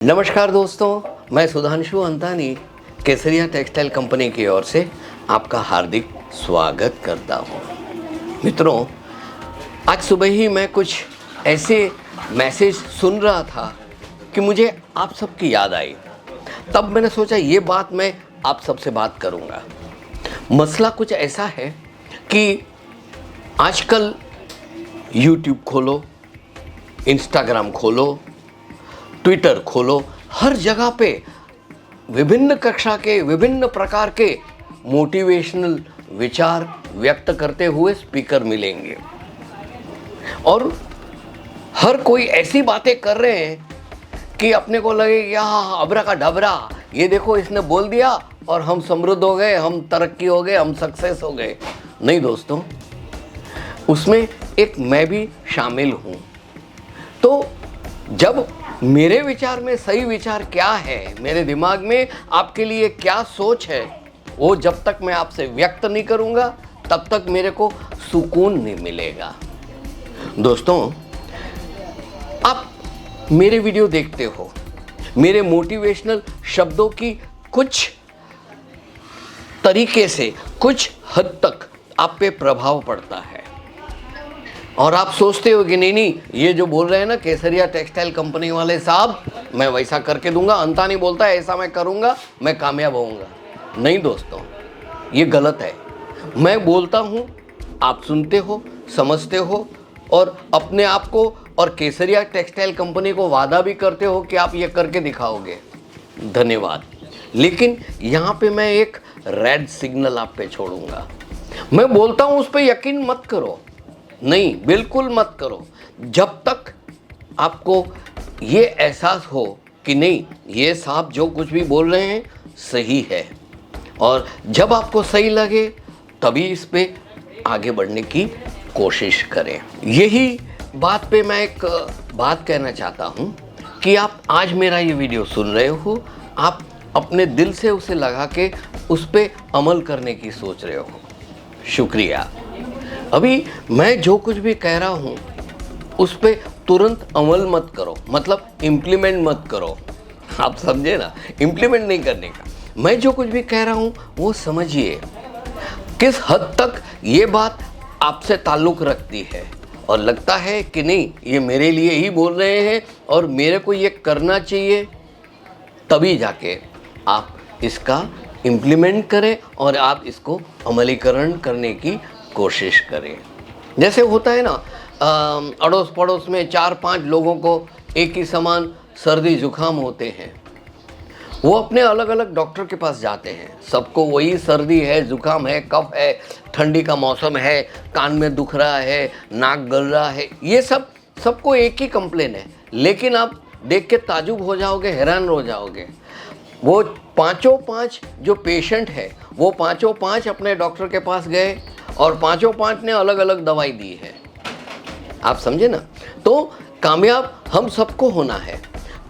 नमस्कार दोस्तों, मैं सुधांशु अंतानी केसरिया टेक्सटाइल कंपनी की ओर से आपका हार्दिक स्वागत करता हूं। मित्रों, आज सुबह ही मैं कुछ ऐसे मैसेज सुन रहा था कि मुझे आप सबकी याद आई। तब मैंने सोचा ये बात मैं आप सबसे बात करूंगा। मसला कुछ ऐसा है कि आजकल YouTube खोलो, इंस्टाग्राम खोलो, ट्विटर खोलो, हर जगह पे विभिन्न कक्षा के विभिन्न प्रकार के मोटिवेशनल विचार व्यक्त करते हुए स्पीकर मिलेंगे और हर कोई ऐसी बातें कर रहे हैं कि अपने को लगे कि अबरा का ढबरा, ये देखो इसने बोल दिया और हम समृद्ध हो गए, हम तरक्की हो गए, हम सक्सेस हो गए। नहीं दोस्तों, उसमें एक मैं भी शामिल हूँ। तो जब मेरे विचार में सही विचार क्या है, मेरे दिमाग में आपके लिए क्या सोच है, वो जब तक मैं आपसे व्यक्त नहीं करूँगा तब तक मेरे को सुकून नहीं मिलेगा। दोस्तों, आप मेरे वीडियो देखते हो, मेरे मोटिवेशनल शब्दों की कुछ तरीके से कुछ हद तक आप पे प्रभाव पड़ता है और आप सोचते हो कि नहीं, ये जो बोल रहे हैं ना केसरिया टेक्सटाइल कंपनी वाले साहब, मैं वैसा करके दूंगा। अंतानी बोलता है ऐसा मैं करूंगा, मैं कामयाब होऊंगा। नहीं दोस्तों, ये गलत है। मैं बोलता हूं, आप सुनते हो, समझते हो और अपने आप को और केसरिया टेक्सटाइल कंपनी को वादा भी करते हो कि आप ये करके दिखाओगे। धन्यवाद। लेकिन यहाँ पे मैं एक रेड सिग्नल आप पे छोड़ूंगा। मैं बोलता हूँ उस पर यकीन मत करो, नहीं, बिल्कुल मत करो, जब तक आपको ये एहसास हो कि नहीं, ये साहब जो कुछ भी बोल रहे हैं सही है। और जब आपको सही लगे तभी इस पे आगे बढ़ने की कोशिश करें। यही बात पे मैं एक बात कहना चाहता हूँ कि आप आज मेरा ये वीडियो सुन रहे हो, आप अपने दिल से उसे लगा के उस पे अमल करने की सोच रहे हो। शुक्रिया। अभी मैं जो कुछ भी कह रहा हूँ उस पर तुरंत अमल मत करो, मतलब इम्प्लीमेंट मत करो। आप समझे ना, इम्प्लीमेंट नहीं करने का। मैं जो कुछ भी कह रहा हूँ वो समझिए किस हद तक ये बात आपसे ताल्लुक़ रखती है और लगता है कि नहीं, ये मेरे लिए ही बोल रहे हैं और मेरे को ये करना चाहिए, तभी जाके आप इसका इम्प्लीमेंट करें और आप इसको अमलीकरण करने की कोशिश करें। जैसे होता है ना, अड़ोस पड़ोस में 4-5 लोगों को एक ही समान सर्दी जुकाम होते हैं, वो अपने अलग अलग डॉक्टर के पास जाते हैं। सबको वही सर्दी है, जुकाम है, कफ है, ठंडी का मौसम है, कान में दुख रहा है, नाक गल रहा है, ये सबको एक ही कंप्लेन है। लेकिन आप देख के ताजुब हो जाओगे, हैरान हो जाओगे। वो 5 जो पेशेंट है वो 5 अपने डॉक्टर के पास गए और 5 ने अलग अलग दवाई दी है। आप समझे ना। तो कामयाब हम सबको होना है,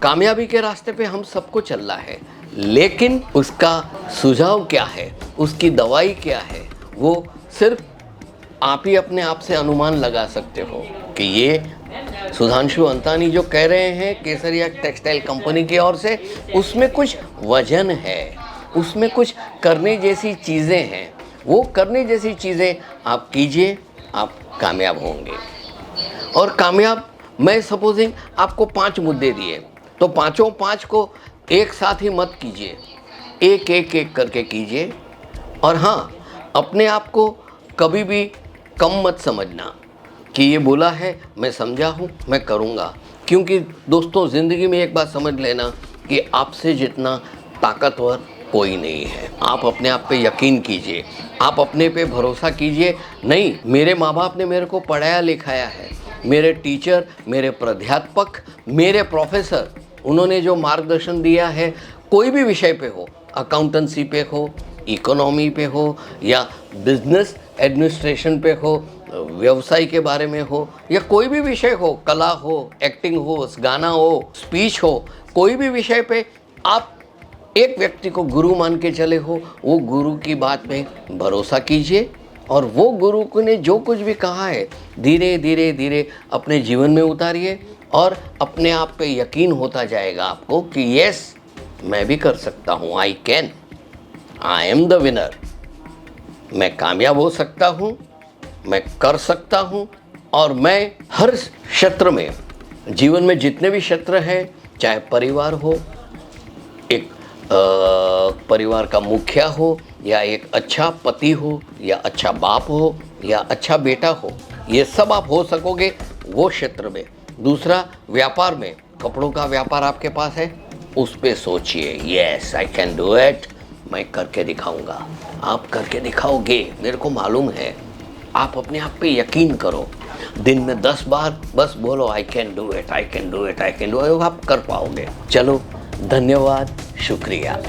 कामयाबी के रास्ते पे हम सबको चलना है, लेकिन उसका सुझाव क्या है, उसकी दवाई क्या है, वो सिर्फ आप ही अपने आप से अनुमान लगा सकते हो कि ये सुधांशु अंतानी जो कह रहे हैं केसरिया टेक्सटाइल कंपनी की ओर से, उसमें कुछ वजन है, उसमें कुछ करने जैसी चीज़ें हैं। वो करने जैसी चीज़ें आप कीजिए, आप कामयाब होंगे। और कामयाब, मैं सपोजिंग आपको 5 मुद्दे दिए, तो 5 को एक साथ ही मत कीजिए, एक करके कीजिए। और हाँ, अपने आप को कभी भी कम मत समझना कि ये बोला है, मैं समझा हूँ, मैं करूँगा। क्योंकि दोस्तों, ज़िंदगी में एक बात समझ लेना कि आपसे जितना ताकतवर कोई नहीं है। आप अपने आप पे यकीन कीजिए, आप अपने पे भरोसा कीजिए। नहीं, मेरे माँ बाप ने मेरे को पढ़ाया लिखाया है, मेरे टीचर, मेरे प्राध्यापक, मेरे प्रोफेसर, उन्होंने जो मार्गदर्शन दिया है, कोई भी विषय पे हो, अकाउंटेंसी पे हो, इकोनॉमी पे हो या बिजनेस एडमिनिस्ट्रेशन पे हो, व्यवसाय के बारे में हो या कोई भी विषय हो, कला हो, एक्टिंग हो, गाना हो, स्पीच हो, कोई भी विषय पे आप एक व्यक्ति को गुरु मान के चले हो, वो गुरु की बात पे भरोसा कीजिए और वो गुरु ने जो कुछ भी कहा है धीरे धीरे धीरे अपने जीवन में उतारिए और अपने आप पे यकीन होता जाएगा आपको कि यस, मैं भी कर सकता हूँ, I can, I am the winner. मैं कामयाब हो सकता हूँ, मैं कर सकता हूँ, और मैं हर क्षेत्र में, जीवन में जितने भी क्षेत्र हैं, चाहे परिवार हो, एक परिवार का मुखिया हो, या एक अच्छा पति हो, या अच्छा बाप हो, या अच्छा बेटा हो, ये सब आप हो सकोगे वो क्षेत्र में। दूसरा, व्यापार में, कपड़ों का व्यापार आपके पास है, उस पे सोचिए, yes I can do it, मैं करके दिखाऊंगा। आप करके दिखाओगे, मेरे को मालूम है। आप अपने आप पे यकीन करो, दिन में 10 बार बस बोलो I can do it, I can do it, I can do it, आप कर पाओगे। चलो, धन्यवाद, शुक्रिया।